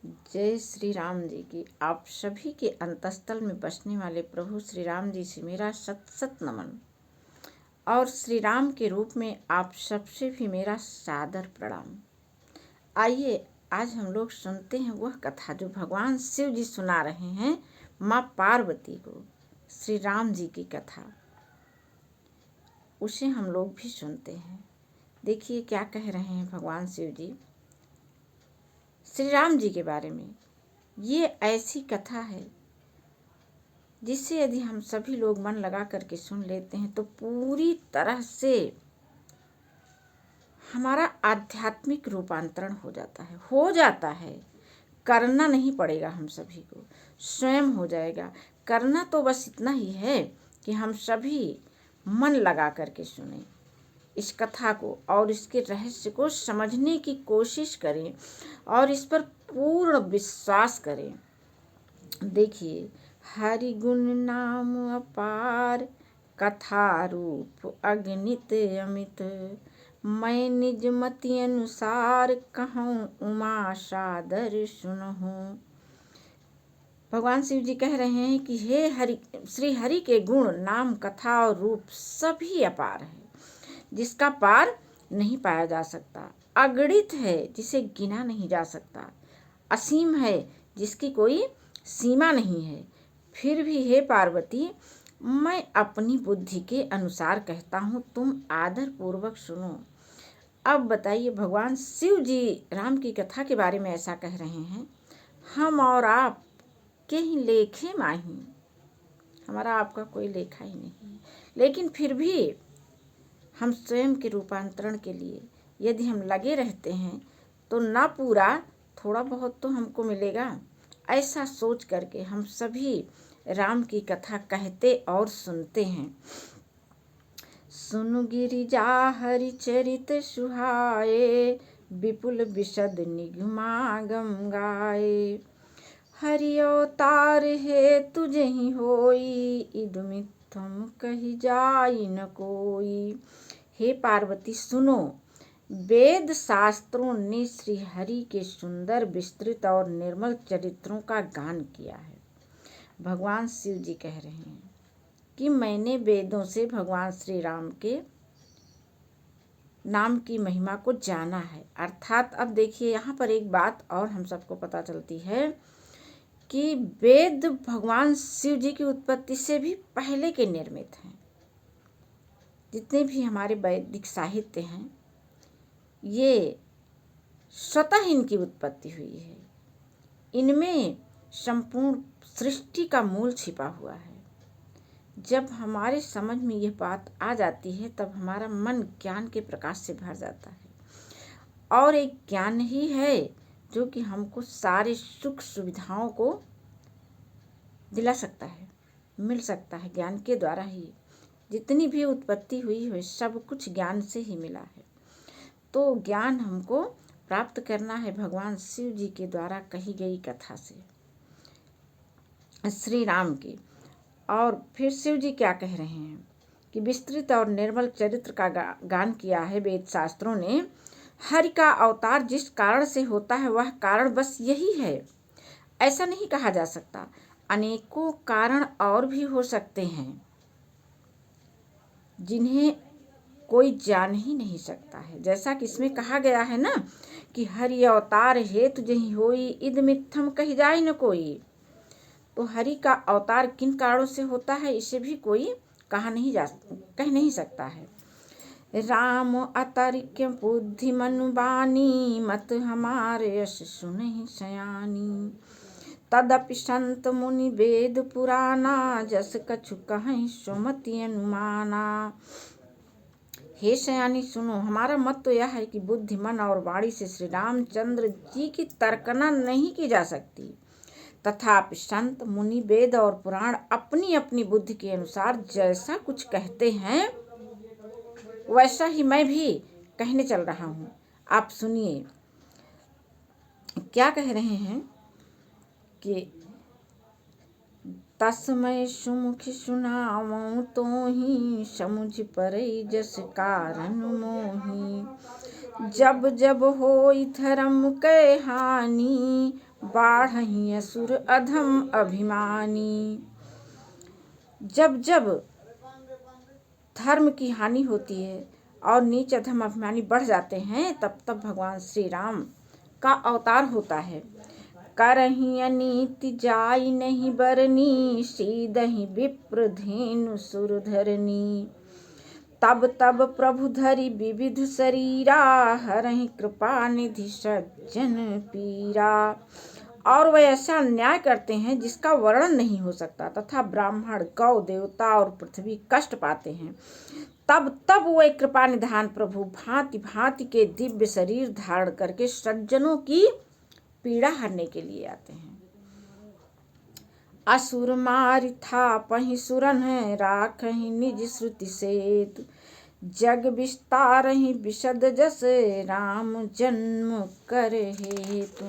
जय श्री राम जी की। आप सभी के अंतस्थल में बसने वाले प्रभु श्री राम जी से मेरा सत सत नमन और श्री राम के रूप में आप सबसे भी मेरा सादर प्रणाम। आइए आज हम लोग सुनते हैं वह कथा जो भगवान शिव जी सुना रहे हैं माँ पार्वती को, श्री राम जी की कथा। उसे हम लोग भी सुनते हैं। देखिए क्या कह रहे हैं भगवान शिव जी श्री राम जी के बारे में। ये ऐसी कथा है जिसे यदि हम सभी लोग मन लगा करके सुन लेते हैं तो पूरी तरह से हमारा आध्यात्मिक रूपांतरण हो जाता है। करना नहीं पड़ेगा, हम सभी को स्वयं हो जाएगा। करना तो बस इतना ही है कि हम सभी मन लगा करके सुने इस कथा को और इसके रहस्य को समझने की कोशिश करें और इस पर पूर्ण विश्वास करें। देखिए, हरि गुण नाम अपार, कथा रूप अगणित अमित, मैं निज मति अनुसार कहूँ उमा सादर सुनहूँ। भगवान शिव जी कह रहे हैं कि हे हरि, श्री हरि के गुण नाम कथा और रूप सभी अपार है, जिसका पार नहीं पाया जा सकता। अगणित है, जिसे गिना नहीं जा सकता। असीम है, जिसकी कोई सीमा नहीं है। फिर भी हे पार्वती, मैं अपनी बुद्धि के अनुसार कहता हूँ, तुम आदर पूर्वक सुनो। अब बताइए, भगवान शिव जी राम की कथा के बारे में ऐसा कह रहे हैं। हम और आप के ही लेखे माही, हमारा आपका कोई लेखा ही नहीं। लेकिन फिर भी हम स्वयं के रूपांतरण के लिए यदि हम लगे रहते हैं तो ना पूरा थोड़ा बहुत तो हमको मिलेगा। ऐसा सोच करके हम सभी राम की कथा कहते और सुनते हैं। सुनु गिरिजा हरि चरित सुहाए, विपुल विशद निगमागम गाए। हरि अवतार है तुझे ही होई, इद मिथ्यम कही जाई न कोई। हे पार्वती सुनो, वेद शास्त्रों ने श्री हरि के सुंदर विस्तृत और निर्मल चरित्रों का गान किया है। भगवान शिव जी कह रहे हैं कि मैंने वेदों से भगवान श्री राम के नाम की महिमा को जाना है। अर्थात अब देखिए, यहाँ पर एक बात और हम सबको पता चलती है कि वेद भगवान शिव जी की उत्पत्ति से भी पहले के निर्मित हैं। जितने भी हमारे वैदिक साहित्य हैं, ये स्वतः इनकी उत्पत्ति हुई है। इनमें संपूर्ण सृष्टि का मूल छिपा हुआ है। जब हमारे समझ में यह बात आ जाती है तब हमारा मन ज्ञान के प्रकाश से भर जाता है। और एक ज्ञान ही है जो कि हमको सारे सुख सुविधाओं को दिला सकता है, मिल सकता है। ज्ञान के द्वारा ही जितनी भी उत्पत्ति हुई है सब कुछ ज्ञान से ही मिला है। तो ज्ञान हमको प्राप्त करना है भगवान शिव जी के द्वारा कही गई कथा से, श्री राम की। और फिर शिव जी क्या कह रहे हैं कि विस्तृत और निर्मल चरित्र का गान किया है वेद शास्त्रों ने। हरि का अवतार जिस कारण से होता है वह कारण बस यही है, ऐसा नहीं कहा जा सकता। अनेकों कारण और भी हो सकते हैं जिन्हें कोई जान ही नहीं सकता है। जैसा कि इसमें कहा गया है ना कि हरि अवतार हेतु जही होई, इद मिथ्यम कही जाए न कोई। तो हरि का अवतार किन कारणों से होता है इसे भी कोई कह नहीं सकता है। राम अतर्क्य बुद्धिमनु बानी, मत हमारे यश सुनहि सयानी। तदपि संत मुनि वेद पुराना, जस कछु कहीं सुमति अनुमाना। हे सयानी सुनो, हमारा मत तो यह है कि बुद्धि मन और वाणी से श्री रामचंद्र जी की तर्कना नहीं की जा सकती। तथापि संत मुनि वेद और पुराण अपनी अपनी बुद्धि के अनुसार जैसा कुछ कहते हैं वैसा ही मैं भी कहने चल रहा हूँ। आप सुनिए क्या कह रहे हैं कि तस्मै सुमुखि सुनावऊँ तोहि, समुझ परई जस कारण मोहि। जब जब होई धर्म कै हानि, बाढ़हि असुर अधम अभिमानी। जब जब धर्म की हानि होती है और नीच अधम अभिमानी बढ़ जाते हैं, तब तब भगवान श्री राम का अवतार होता है। करहि अनीति जाई नहीं बरनी, सीदहि विप्र धेनु सुर धरनी। तब तब प्रभु धरि विविध शरीरा, हरहि कृपा निधि सज्जन पीरा। और वह ऐसा न्याय करते हैं जिसका वर्णन नहीं हो सकता, तथा ब्राह्मण, गौ, देवता और पृथ्वी कष्ट पाते हैं। तब तब वह कृपा निधान प्रभु भांति भांति के दिव्य शरीर धारण करके सज्जनों की पीड़ा हरने के लिए आते हैं। असुर मारि थापहि सुरन राखहि निज श्रुति सेतु। जग विस्तारहि विशद जस, राम जन्म कर हेतु।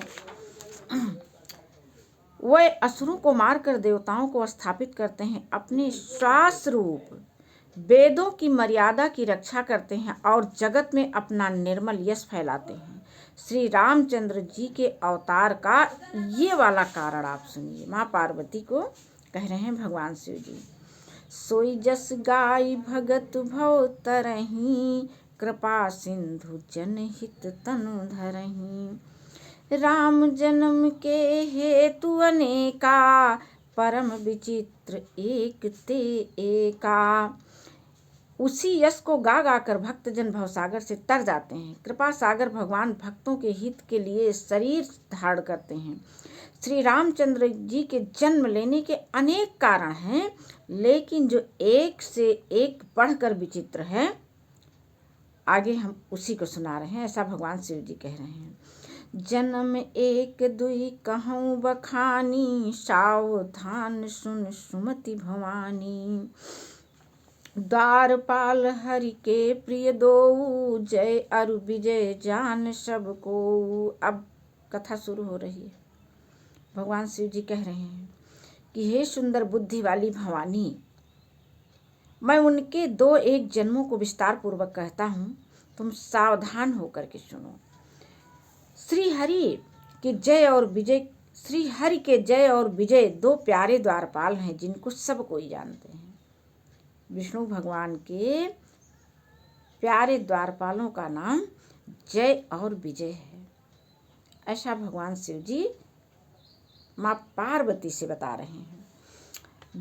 वह असुरों को मारकर देवताओं को स्थापित करते हैं, अपने श्वास रूप वेदों की मर्यादा की रक्षा करते हैं और जगत में अपना निर्मल यश फैलाते हैं। श्री रामचंद्र जी के अवतार का ये वाला कारण आप सुनिए। माँ पार्वती को कह रहे हैं भगवान शिव जी। सोई जस गाय भगत भव तरही, कृपा सिंधु जनहित तनु धरही। राम जन्म के हेतु अनेका, परम विचित्र एक ते एका। उसी यश को गा गा कर भक्तजन भवसागर से तर जाते हैं। कृपा सागर भगवान भक्तों के हित के लिए शरीर धारण करते हैं। श्री रामचंद्र जी के जन्म लेने के अनेक कारण हैं, लेकिन जो एक से एक बढ़कर विचित्र है, आगे हम उसी को सुना रहे हैं। ऐसा भगवान शिव जी कह रहे हैं। जन्म एक दुई कहूँ बखानी, सावधान सुन सुमति भवानी। द्वारपाल हरि के प्रिय दो, जय अरु विजय जान सबको। अब कथा शुरू हो रही है। भगवान शिव जी कह रहे हैं कि हे सुंदर बुद्धि वाली भवानी, मैं उनके 2-1 जन्मों को विस्तार पूर्वक कहता हूँ, तुम सावधान होकर के सुनो। श्री हरि के जय और विजय 2 प्यारे द्वारपाल हैं, जिनको सब कोई जानते हैं। विष्णु भगवान के प्यारे द्वारपालों का नाम जय और विजय है। ऐसा भगवान शिव जी माँ पार्वती से बता रहे हैं।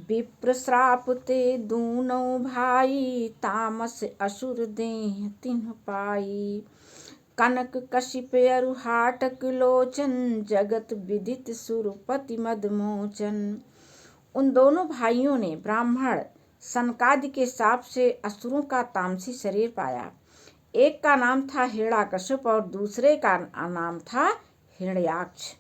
विप्र श्राप ते दूनों भाई, तामस असुर देह तिन्ह पाई। कनक कशिप अरु हाटक लोचन, जगत विदित सुरपति मदमोचन। उन दोनों भाइयों ने ब्राह्मण सनकादि के शाप से असुरों का तामसी शरीर पाया। एक का नाम था हिरण्याकश्यप और दूसरे का नाम था हिरण्याक्ष।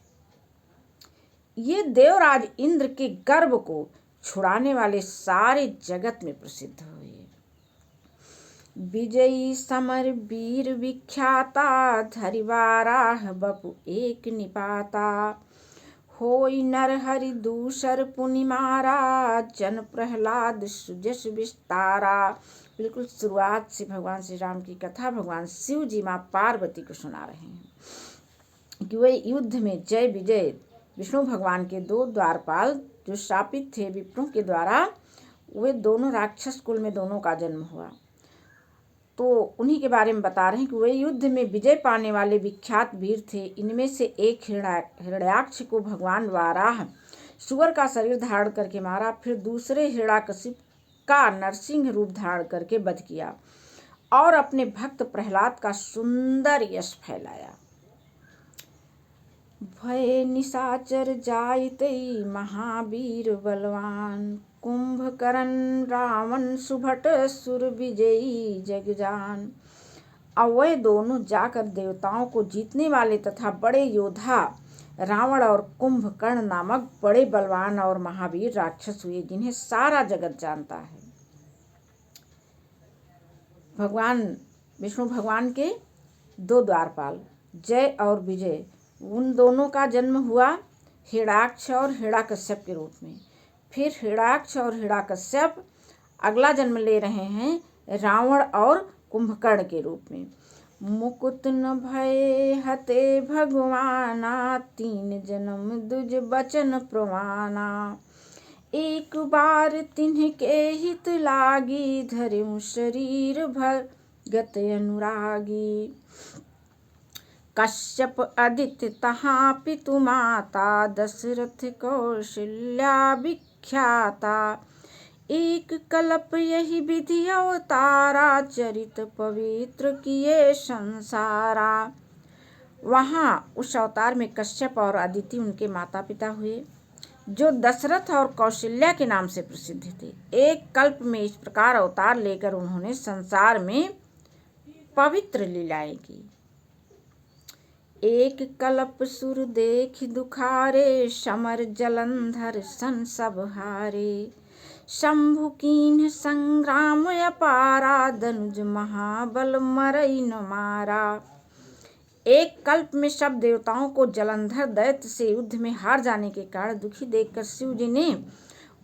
ये देवराज इंद्र के गर्भ को छुड़ाने वाले सारे जगत में प्रसिद्ध हुए। विजयी समर वीर विख्याता, धरिवाराह बपु एक निपाता। होई नरहरि दूसर पुनि मारा, जन प्रहलाद सुजस विस्तारा। बिल्कुल शुरुआत से भगवान श्री राम की कथा भगवान शिव जी माँ पार्वती को सुना रहे हैं कि वे युद्ध में जय विजय विष्णु भगवान के 2 द्वारपाल जो शापित थे विप्रों के द्वारा, वे दोनों राक्षस कुल में दोनों का जन्म हुआ। तो उन्हीं के बारे में बता रहे हैं कि वे युद्ध में विजय पाने वाले विख्यात वीर थे। इनमें से एक हिरण्याक्ष को भगवान वाराह सुअर का शरीर धारण करके मारा, फिर दूसरे हिरण्याकशिप का नरसिंह रूप धारण करके वध किया और अपने भक्त प्रहलाद का सुंदर यश फैलाया। भय निशाचर जायते महावीर बलवान, कुंभकर्ण रावण सुभट सुर विजयी जगजान। अब वे दोनों जाकर देवताओं को जीतने वाले तथा बड़े योद्धा रावण और कुंभकर्ण नामक बड़े बलवान और महावीर राक्षस हुए, जिन्हें सारा जगत जानता है। भगवान विष्णु भगवान के 2 द्वारपाल जय और विजय, उन दोनों का जन्म हुआ हिरण्याक्ष और हिरण्याकश्यप के रूप में। फिर हिरण्याक्ष और हिरण्याकश्यप अगला जन्म ले रहे हैं रावण और कुंभकर्ण के रूप में। मुकुत न भय हते भगवाना, 3 जन्म दुज बचन प्रमाना। एक बार तिन्हके हित लागी, धर्म शरीर भगत अनुरागी। कश्यप आदित्य तहाँ पितु माता, दशरथ कौशल्या विख्याता। एक कल्प यही विधि अवतारा, चरित पवित्र किए संसारा। वहाँ उस अवतार में कश्यप और अदिति उनके माता पिता हुए, जो दशरथ और कौशल्या के नाम से प्रसिद्ध थे। एक कल्प में इस प्रकार अवतार लेकर उन्होंने संसार में पवित्र लीलाएं की। एक कल्प सुर देख दुखारे, समर जलंधर सन सब हारे। शंभु कीन्ह संग्राम अपारा, दनुज महाबल मरई न मारा। एक कल्प में सब देवताओं को जलंधर दैत्य से युद्ध में हार जाने के कारण दुखी देखकर शिव जी ने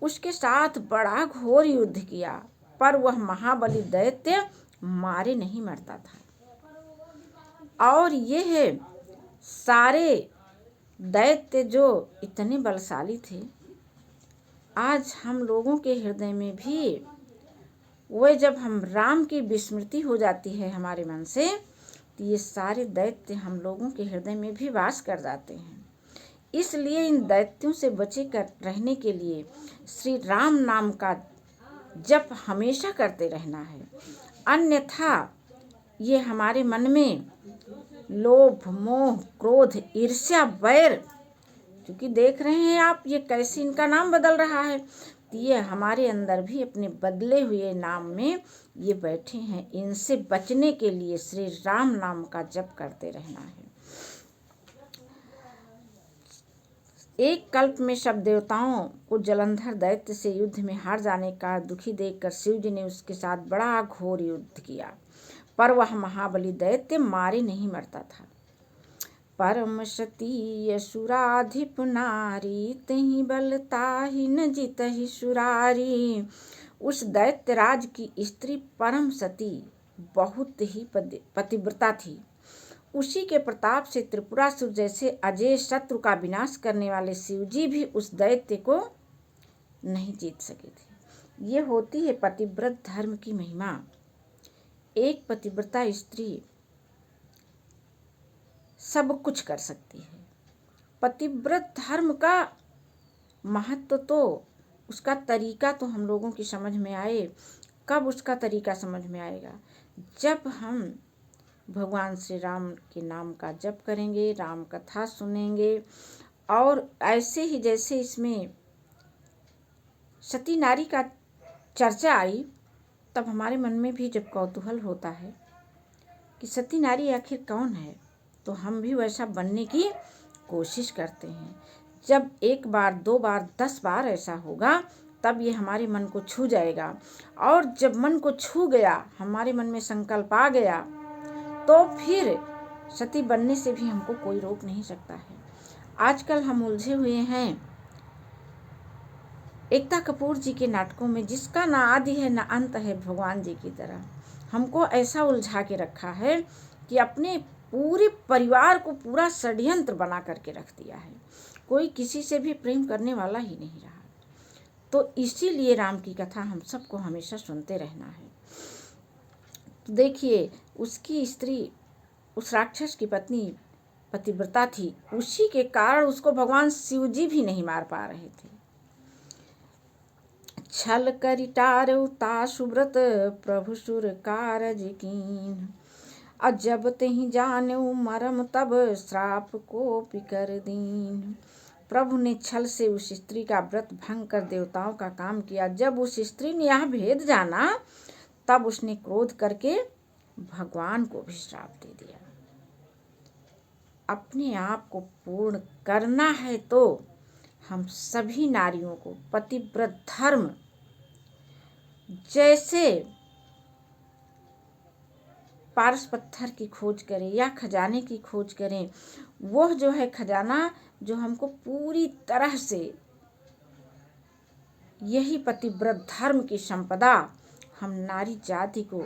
उसके साथ बड़ा घोर युद्ध किया, पर वह महाबली दैत्य मारे नहीं मरता था। और यह सारे दैत्य जो इतने बलशाली थे, आज हम लोगों के हृदय में भी वह, जब हम राम की विस्मृति हो जाती है हमारे मन से, तो ये सारे दैत्य हम लोगों के हृदय में भी वास कर जाते हैं। इसलिए इन दैत्यों से बचे कर रहने के लिए श्री राम नाम का जप हमेशा करते रहना है। अन्यथा ये हमारे मन में लोभ, मोह, क्रोध, ईर्ष्या, वैर, क्योंकि देख रहे हैं आप ये कैसे इनका नाम बदल रहा है, तो ये हमारे अंदर भी अपने बदले हुए नाम में ये बैठे हैं। इनसे बचने के लिए श्री राम नाम का जप करते रहना है। एक कल्प में सब देवताओं को जलंधर दैत्य से युद्ध में हार जाने का दुखी देखकर शिव जी ने उसके साथ बड़ा घोर युद्ध किया, पर वह महाबली दैत्य मारे नहीं मरता था। परम सती असुराधिप नारी, तहि बल ताहि न जितहि सुरारी। उस दैत्य राज की स्त्री परम सती बहुत ही पतिव्रता थी। उसी के प्रताप से त्रिपुरासुर जैसे अजय शत्रु का विनाश करने वाले शिवजी भी उस दैत्य को नहीं जीत सके थे। ये होती है पतिव्रत धर्म की महिमा। एक पतिव्रता स्त्री सब कुछ कर सकती है। पतिव्रत धर्म का महत्व तो उसका तरीका तो हम लोगों की समझ में आए। कब उसका तरीका समझ में आएगा? जब हम भगवान श्री राम के नाम का जप करेंगे, राम कथा सुनेंगे, और ऐसे ही जैसे इसमें सती नारी का चर्चा आई, तब हमारे मन में भी जब कौतूहल होता है कि सती नारी आखिर कौन है, तो हम भी वैसा बनने की कोशिश करते हैं। जब 1 बार 2 बार 10 बार ऐसा होगा, तब ये हमारे मन को छू जाएगा। और जब मन को छू गया, हमारे मन में संकल्प आ गया, तो फिर सती बनने से भी हमको कोई रोक नहीं सकता है। आजकल हम उलझे हुए हैं एकता कपूर जी के नाटकों में, जिसका ना आदि है ना अंत है, भगवान जी की तरह हमको ऐसा उलझा के रखा है कि अपने पूरे परिवार को पूरा षड्यंत्र बना करके रख दिया है। कोई किसी से भी प्रेम करने वाला ही नहीं रहा। तो इसीलिए राम की कथा हम सबको हमेशा सुनते रहना है। तो देखिए, उसकी स्त्री, उस राक्षस की पत्नी पतिव्रता थी, उसी के कारण उसको भगवान शिव जी भी नहीं मार पा रहे थे। छल करि टारउ तासु व्रत, प्रभु सुर कारज कीन। और जब तेहि जानेउ मरम, तब श्राप को पिकर दीन। प्रभु ने छल से उस स्त्री का व्रत भंग कर देवताओं का काम किया। जब उस स्त्री ने यह भेद जाना, तब उसने क्रोध करके भगवान को भी श्राप दे दिया। अपने आप को पूर्ण करना है तो हम सभी नारियों को पतिव्रत धर्म, जैसे पारस पत्थर की खोज करें या खजाने की खोज करें, वह जो है खजाना जो हमको पूरी तरह से, यही पतिव्रत धर्म की संपदा हम नारी जाति को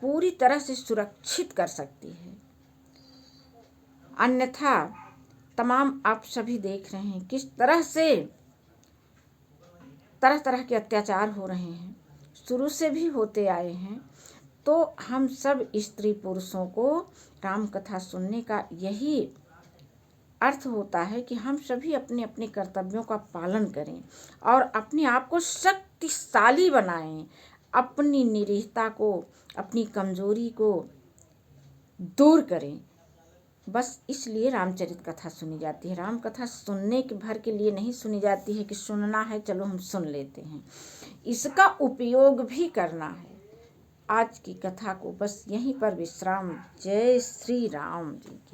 पूरी तरह से सुरक्षित कर सकती है। अन्यथा तमाम आप सभी देख रहे हैं किस तरह से तरह तरह के अत्याचार हो रहे हैं, शुरू से भी होते आए हैं। तो हम सब स्त्री पुरुषों को राम कथा सुनने का यही अर्थ होता है कि हम सभी अपने अपने कर्तव्यों का पालन करें और अपने आप को शक्तिशाली बनाएं, अपनी निरीहता को, अपनी कमजोरी को दूर करें। बस इसलिए रामचरित कथा सुनी जाती है। राम कथा सुनने के भर के लिए नहीं सुनी जाती है कि सुनना है चलो हम सुन लेते हैं, इसका उपयोग भी करना है। आज की कथा को बस यहीं पर विश्राम। जय श्री राम जी।